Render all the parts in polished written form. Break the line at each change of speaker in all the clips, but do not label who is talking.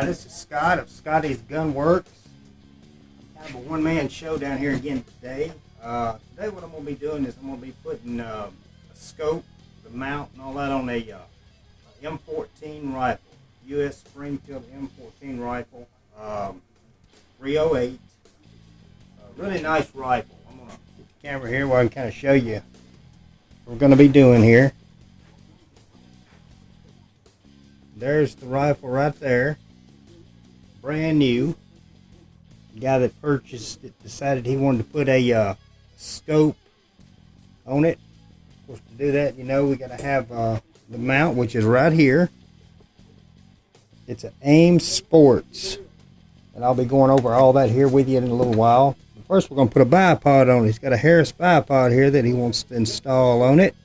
Hi, this is Scott of Scotty's Gun Works. Kind of a one-man show down here again today. Today what I'm going to be doing is I'm going to be putting a scope, the mount and all that on a M14 rifle. U.S. Springfield M14 rifle, 308. Really nice rifle. I'm going to get the camera here where I can kind of show you what we're going to be doing here. There's the rifle right there. Brand new. The guy that purchased it decided he wanted to put a scope on it. Of course, to do that, you know, we got to have the mount, which is right here. It's an AIM Sports. And I'll be going over all that here with you in a little while. First, we're going to put a bipod on it. He's got a Harris bipod here that he wants to install on it.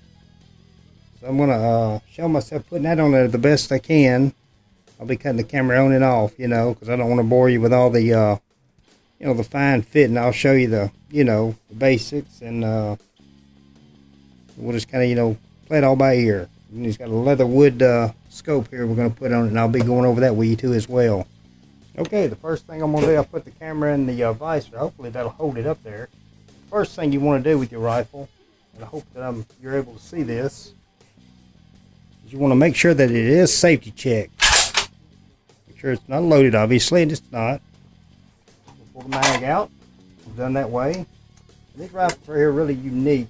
So I'm going to show myself putting that on there the best I can. I'll be cutting the camera on and off, you know, because I don't want to bore you with all the, you know, the fine fit. And I'll show you the, you know, the basics. And we'll just kind of, you know, play it all by ear. And he's got a leather wood scope here we're going to put on it. And I'll be going over that with you too as well. Okay, the first thing I'm going to do, I'll put the camera in the visor. Hopefully that'll hold it up there. First thing you want to do with your rifle, and I hope that you're able to see this, is you want to make sure that it is safety checked. Make sure it's not loaded, obviously, and it's not. We'll pull the mag out. I've done that way. And these rifles are here really unique.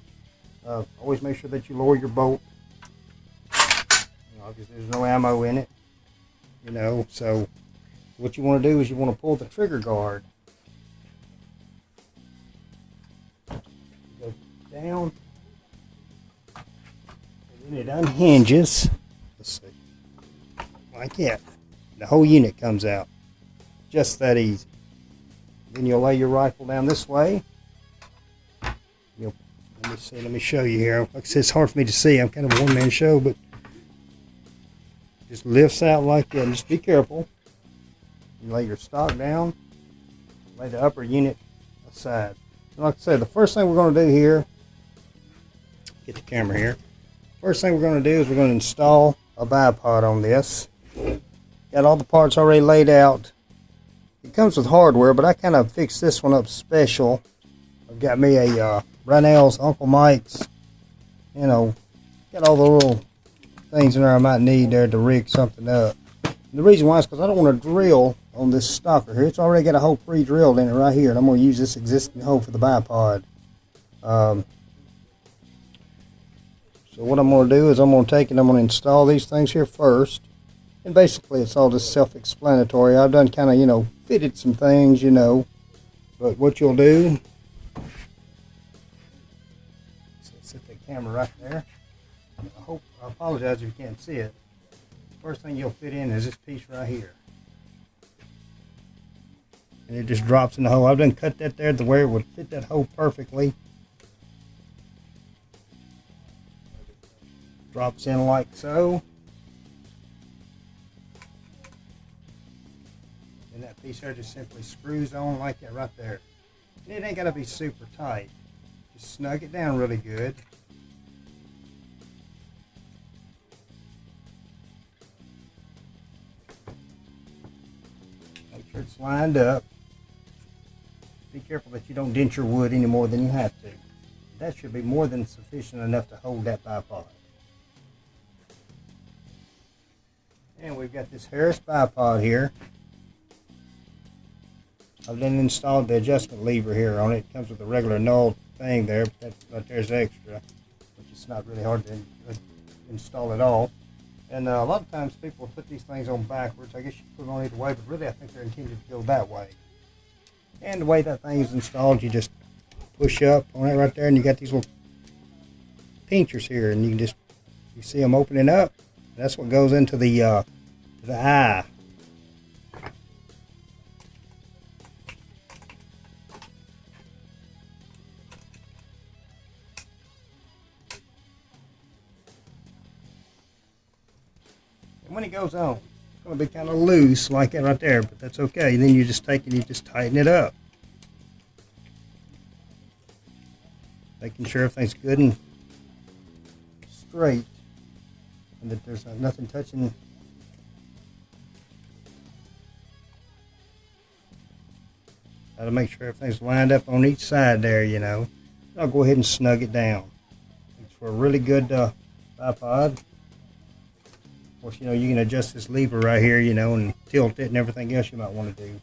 Always make sure that you lower your bolt. You know, obviously there's no ammo in it. You know, so what you want to do is you want to pull the trigger guard. Go down. And then it unhinges. Let's see. Like that. The whole unit comes out. Just that easy. Then you'll lay your rifle down this way. Let me show you here. Like I said, it's hard for me to see. I'm kind of a one-man show, but just lifts out like that. And just be careful. You lay your stock down. Lay the upper unit aside. And like I said, the first thing we're going to do here, get the camera here. First thing we're going to do is we're going to install a bipod on this. Got all the parts already laid out. It comes with hardware, but I kind of fixed this one up special. I've got me a Brunel's, Uncle Mike's, you know, got all the little things in there I might need there to rig something up. And the reason why is because I don't want to drill on this stocker here. It's already got a hole pre-drilled in it right here, and I'm going to use this existing hole for the bipod. So what I'm going to do is I'm going to take and I'm going to install these things here first. And basically it's all just self-explanatory. I've done kind of, you know, fitted some things, you know. But what you'll do, set that camera right there. I apologize if you can't see it. First thing you'll fit in is this piece right here. And it just drops in the hole. I've done cut that there to where it would fit that hole perfectly. Drops in like so. And that piece there just simply screws on like that right there. And it ain't got to be super tight. Just snug it down really good. Make sure it's lined up. Be careful that you don't dent your wood any more than you have to. That should be more than sufficient enough to hold that bipod. And we've got this Harris bipod here. I've then installed the adjustment lever here on it. It comes with a regular null thing there, but that's right there's extra, which is not really hard to install at all. And a lot of times people put these things on backwards. I guess you put them on either way, but really I think they're intended to go that way. And the way that thing is installed, you just push up on it right there, and you got these little pinchers here, and you see them opening up. That's what goes into the eye. And when it goes on, it's going to be kind of loose like that right there, but that's okay. And then you just take it and you just tighten it up. Making sure everything's good and straight, and that there's nothing touching Got to make sure everything's lined up on each side there, you know. I'll go ahead and snug it down. It's for a really good bipod. Of course, you know, you can adjust this lever right here, you know, and tilt it and everything else you might want to do.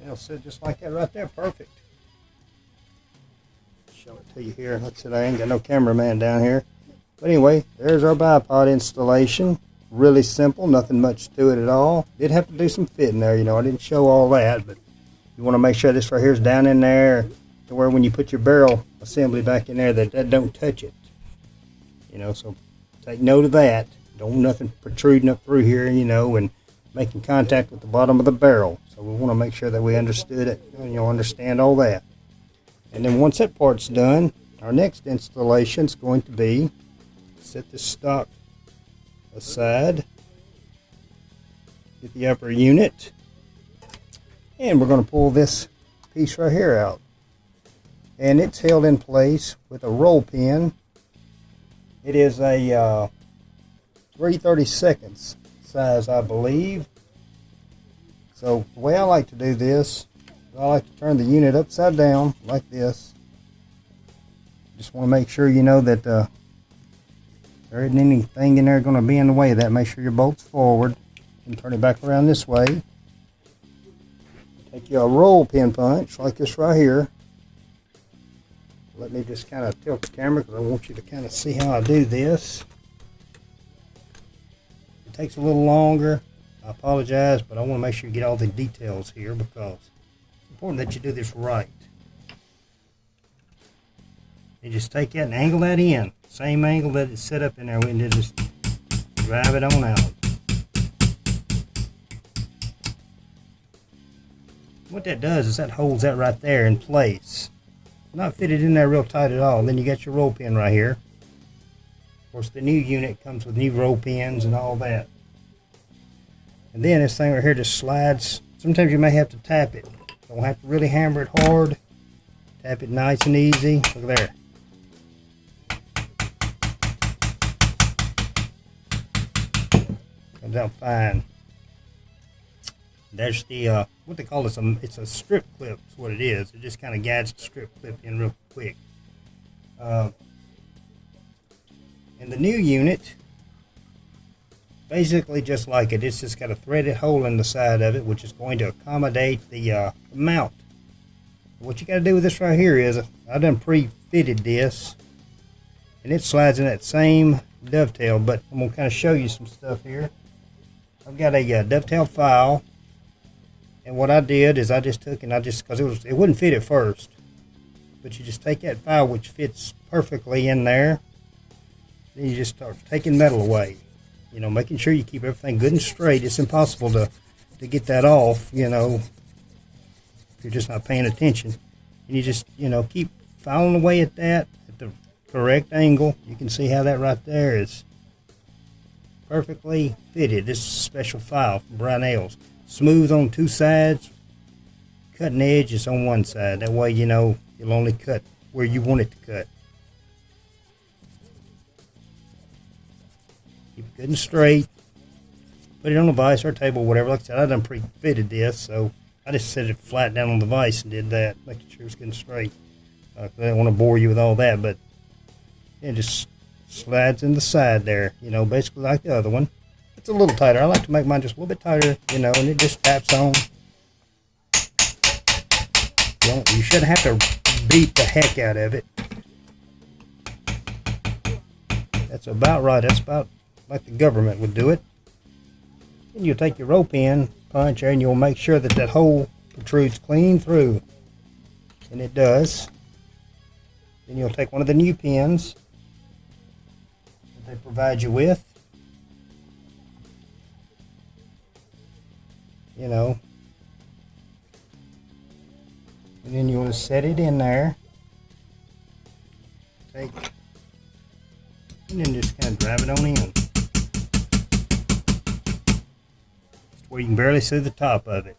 It'll sit just like that right there, perfect. Show it to you here. Like I said, I ain't got no cameraman down here. But anyway, there's our bipod installation. Really simple, nothing much to it at all. Did have to do some fitting there, you know, I didn't show all that, but you want to make sure this right here is down in there to where when you put your barrel assembly back in there that don't touch it. You know, so take note of that. Don't nothing protruding up through here, you know, and making contact with the bottom of the barrel. So we want to make sure that we understood it, and you'll understand all that. And then once that part's done, our next installation is going to be set this stock aside, get the upper unit, and we're going to pull this piece right here out. And it's held in place with a roll pin. It is a 3/32 size, I believe. So the way I like to do this, I like to turn the unit upside down like this. Just want to make sure you know that there isn't anything in there going to be in the way of that. Make sure your bolt's forward and turn it back around this way. Take you a roll pin punch like this right here. Let me just kind of tilt the camera because I want you to kind of see how I do this. It takes a little longer. I apologize, but I want to make sure you get all the details here because it's important that you do this right. You just take that and angle that in. Same angle that it's set up in there. And just drive it on out. What that does is that holds that right there in place. Not fitted in there real tight at all. And then you got your roll pin right here. Of course, the new unit comes with new roll pins and all that. And then this thing right here just slides. Sometimes you may have to tap it. Don't have to really hammer it hard. Tap it nice and easy. Look there. Comes out fine. There's the what they call this. It's a strip clip. Is what it is. It just kind of guides the strip clip in real quick. And the new unit, basically just like it, it's just got a threaded hole in the side of it, which is going to accommodate the mount. What you got to do with this right here is I done pre-fitted this, and it slides in that same dovetail. But I'm gonna kind of show you some stuff here. I've got a dovetail file. And what I did is I just took and because it wouldn't fit at first, but you just take that file which fits perfectly in there, then you just start taking metal away, you know, making sure you keep everything good and straight. It's impossible to get that off, you know, if you're just not paying attention. And you just, you know, keep filing away at that at the correct angle. You can see how that right there is perfectly fitted. This is a special file from Brownells. Smooth on two sides, cutting edge is on one side. That way, you know, you'll only cut where you want it to cut. Keep it good and straight. Put it on the vise or table, whatever. Like I said, I done pre-fitted this, so I just set it flat down on the vise and did that, making sure it's good and straight. I don't want to bore you with all that, but it just slides in the side there, you know, basically like the other one. It's a little tighter. I like to make mine just a little bit tighter, you know, and it just taps on. You shouldn't have to beat the heck out of it. That's about right. That's about like the government would do it. And you'll take your roll pin punch there and you'll make sure that that hole protrudes clean through. And it does. Then you'll take one of the new pins that they provide you with. You know, and then you want to set it in there, take, and then just kind of drive it on in. Just where you can barely see the top of it.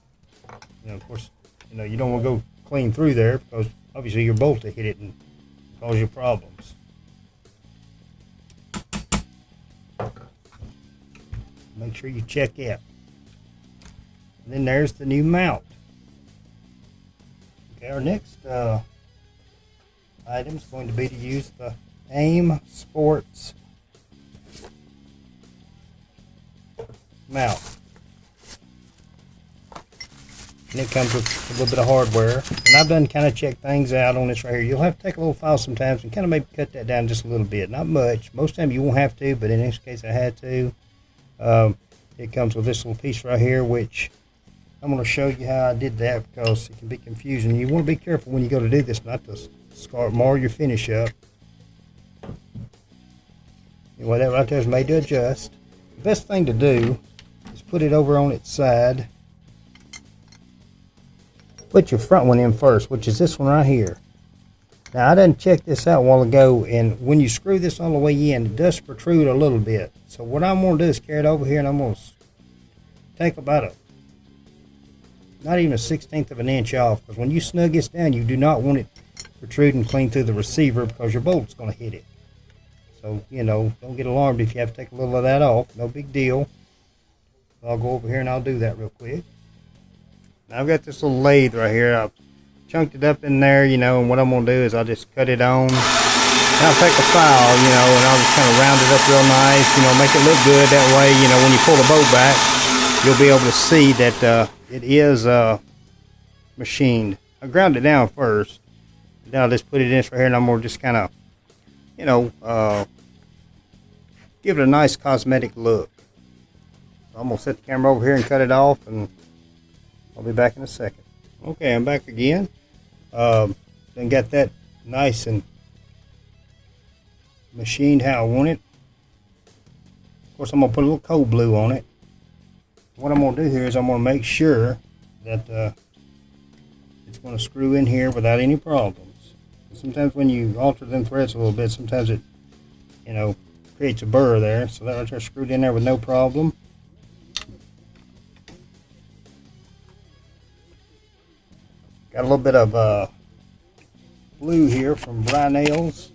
You know, of course, you know, you don't want to go clean through there because obviously your bolt will hit it and cause you problems. Make sure you check it. And then there's the new mount. Okay, our next item is going to be to use the AIM Sports mount. And it comes with a little bit of hardware. And I've done kind of check things out on this right here. You'll have to take a little file sometimes and kind of maybe cut that down just a little bit. Not much. Most of the time you won't have to, but in this case I had to. It comes with this little piece right here, which I'm going to show you how I did that because it can be confusing. You want to be careful when you go to do this not to mar your finish up. Anyway, that right there is made to adjust. The best thing to do is put it over on its side. Put your front one in first, which is this one right here. Now, I done checked this out a while ago, and when you screw this all the way in, it does protrude a little bit. So what I'm going to do is carry it over here, and I'm going to take about not even a 1/16 of an inch off, because when you snug this down, you do not want it protruding clean through the receiver because your bolt's going to hit it. So, you know, don't get alarmed if you have to take a little of that off. No big deal. So I'll go over here and I'll do that real quick. Now I've got this little lathe right here. I've chunked it up in there, you know, and what I'm going to do is I'll just cut it on. And I'll take a file, you know, and I'll just kind of round it up real nice, you know, make it look good. That way, you know, when you pull the bolt back, you'll be able to see that it is machined. I ground it down first. Then I'll just put it in this right here, and I'm going to just kind of, you know, give it a nice cosmetic look. So I'm going to set the camera over here and cut it off, and I'll be back in a second. Okay, I'm back again. Then got that nice and machined how I want it. Of course, I'm going to put a little cold blue on it. What I'm going to do here is I'm going to make sure that it's going to screw in here without any problems. Sometimes when you alter them threads a little bit, sometimes it, you know, creates a burr there. So that right there screwed in there with no problem. Got a little bit of blue here from Bry Nails.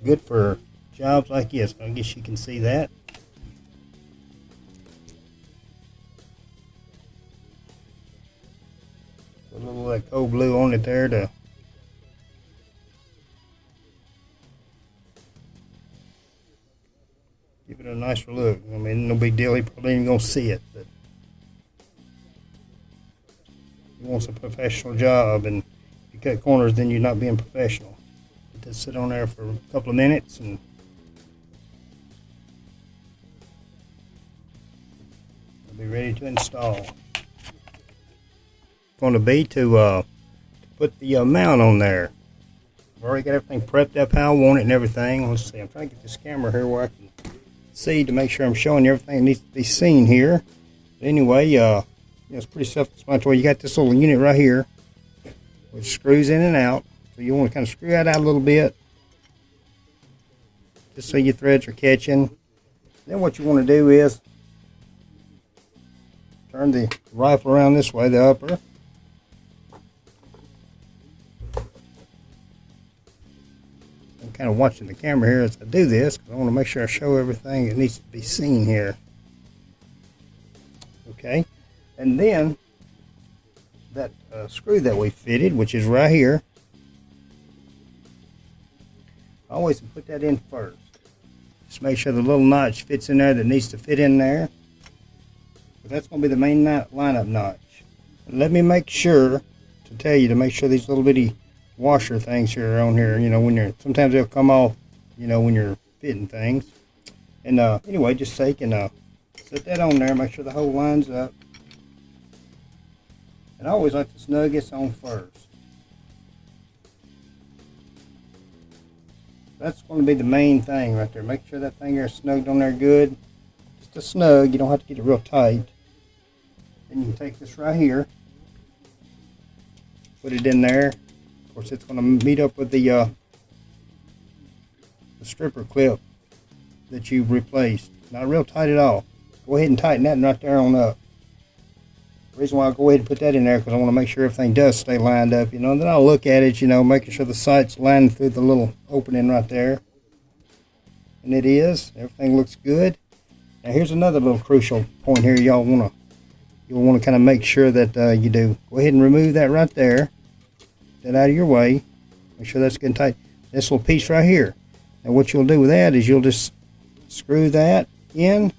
Good for jobs like this. I guess you can see that. Put a little of that cold blue on it there to give it a nicer look. I mean, no big deal. He probably ain't gonna see it, but he wants a professional job, and if you cut corners, then you're not being professional. Just sit on there for a couple of minutes, and it'll be ready to install. Going to be to put the mount on there. I've already got everything prepped up how I want it and everything. Let's see, I'm trying to get this camera here where I can see to make sure I'm showing you everything that needs to be seen here. But anyway, it's pretty self-explanatory. You got this little unit right here, which screws in and out. So you want to kind of screw that out a little bit, just so your threads are catching. Then what you want to do is turn the rifle around this way, the upper. I'm kind of watching the camera here as I do this, because I want to make sure I show everything that needs to be seen here. Okay, and then that screw that we fitted, which is right here, I always put that in first. Just make sure the little notch fits in there that needs to fit in there. But that's going to be the main lineup notch. And let me make sure to tell you to make sure these little bitty washer things here are on here. You know, when you're, sometimes they'll come off, you know, when you're fitting things. And anyway, just take and set that on there. Make sure the hole lines up. And I always like to snug this on first. That's going to be the main thing right there. Make sure that thing is snugged on there good. Just a snug. You don't have to get it real tight. Then you can take this right here, put it in there. Of course, it's going to meet up with the stripper clip that you replaced. Not real tight at all. Go ahead and tighten that right there on up. The reason why I go ahead and put that in there because I want to make sure everything does stay lined up, you know. And then I'll look at it, you know, making sure the sight's lined through the little opening right there. And it is. Everything looks good. Now here's another little crucial point here y'all want to you'll want to kind of make sure that you do. Go ahead and remove that right there. Get that out of your way. Make sure that's good and tight. This little piece right here. Now what you'll do with that is you'll just screw that in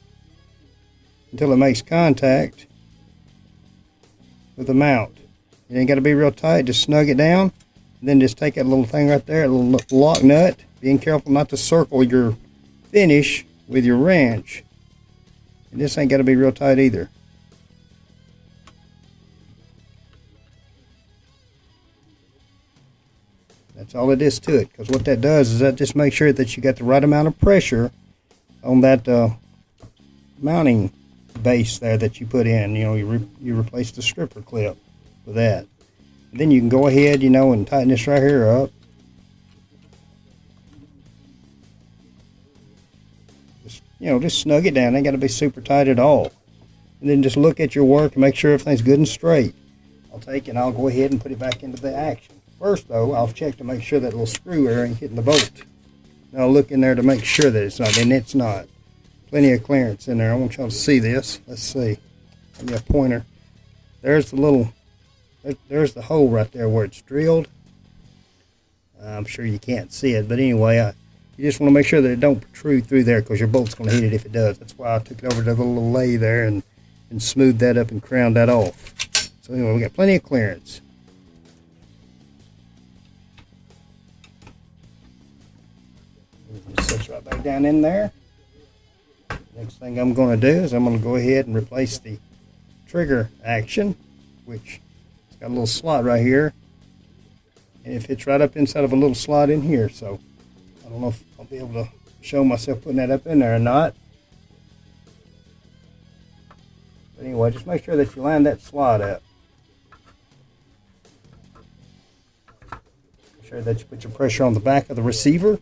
until it makes contact with the mount. It ain't got to be real tight. Just snug it down. And then just take that little thing right there, a little lock nut. Being careful not to circle your finish with your wrench. And this ain't got to be real tight either. That's all it is to it, because what that does is that just makes sure that you got the right amount of pressure on that mounting base there that you put in. You know, you replace the stripper clip with that. And then you can go ahead, you know, and tighten this right here up. Just snug it down. Ain't got to be super tight at all. And then just look at your work and make sure everything's good and straight. I'll go ahead and put it back into the action. First though, I'll check to make sure that little screw there ain't hitting the bolt. And I'll look in there to make sure that it's not, and it's not. Plenty of clearance in there. I want y'all to see this. Let's see. Give me a pointer. There's the hole right there where it's drilled. I'm sure you can't see it, but anyway, you just want to make sure that it don't protrude through there, because your bolt's going to hit it if it does. That's why I took it over to the little lathe there and smoothed that up and crowned that off. So anyway, we got plenty of clearance. Just sits right back down in there. Next thing I'm going to do is I'm going to go ahead and replace the trigger action, which it's got a little slot right here, and it fits right up inside of a little slot in here. So I don't know if I'll be able to show myself putting that up in there or not. But anyway, just make sure that you line that slot up. Make sure that you put your pressure on the back of the receiver.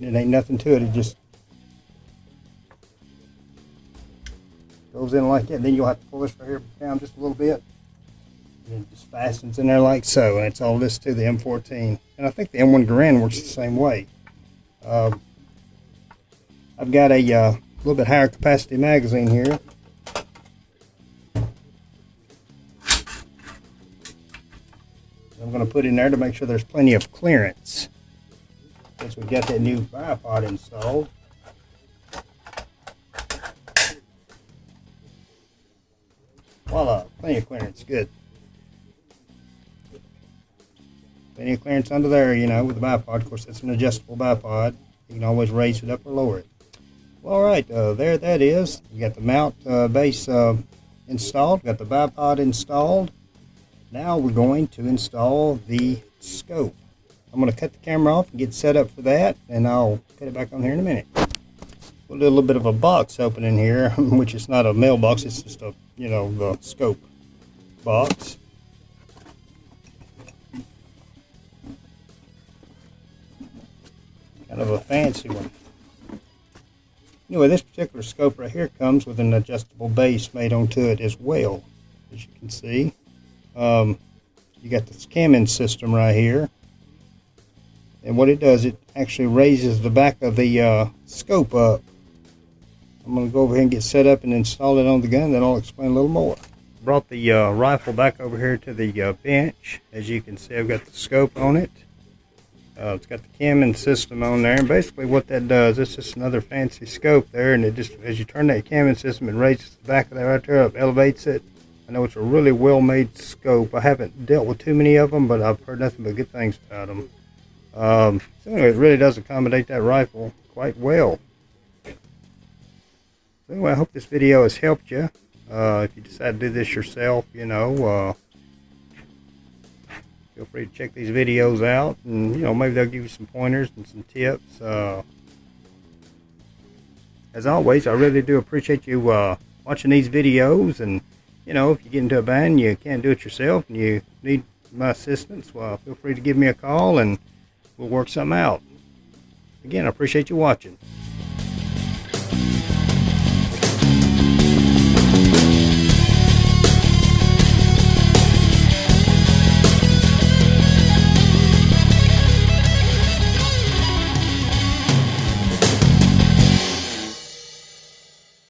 It ain't nothing to it. It just goes in like that. Then you'll have to pull this right here down just a little bit. And it just fastens in there like so. And it's all this to the M14. And I think the M1 Garand works the same way. I've got a little bit higher capacity magazine here. I'm going to put in there to make sure there's plenty of clearance. Since we got that new bipod installed. Voila, plenty of clearance, good. Plenty of clearance under there, you know, with the bipod. Of course, it's an adjustable bipod. You can always raise it up or lower it. Well, all right, there that is. We got the mount base installed, got the bipod installed. Now we're going to install the scope. I'm going to cut the camera off and get set up for that, and I'll put it back on here in a minute. We'll do a little bit of a box opening here, which is not a mailbox, it's just a, you know, the scope box. Kind of a fancy one. Anyway, this particular scope right here comes with an adjustable base made onto it as well, as you can see. You got the scamming system right here. And what it does, it actually raises the back of the scope up. I'm going to go over here and get set up and install it on the gun, then I'll explain a little more. Brought the rifle back over here to the bench. As you can see, I've got the scope on it. It's got the camming system on there, and basically what that does, it's just another fancy scope there, and it just, as you turn that camming system, it raises the back of that right there up, elevates it. I know it's a really well-made scope. I haven't dealt with too many of them, but I've heard nothing but good things about them. So anyway, it really does accommodate that rifle quite well. So anyway, I hope this video has helped you. If you decide to do this yourself, you know, feel free to check these videos out, and you know, maybe they'll give you some pointers and some tips. As always, I really do appreciate you watching these videos, and you know, if you get into a bind, you can't do it yourself, and you need my assistance, well, feel free to give me a call, and we'll work something out. Again, I appreciate you watching.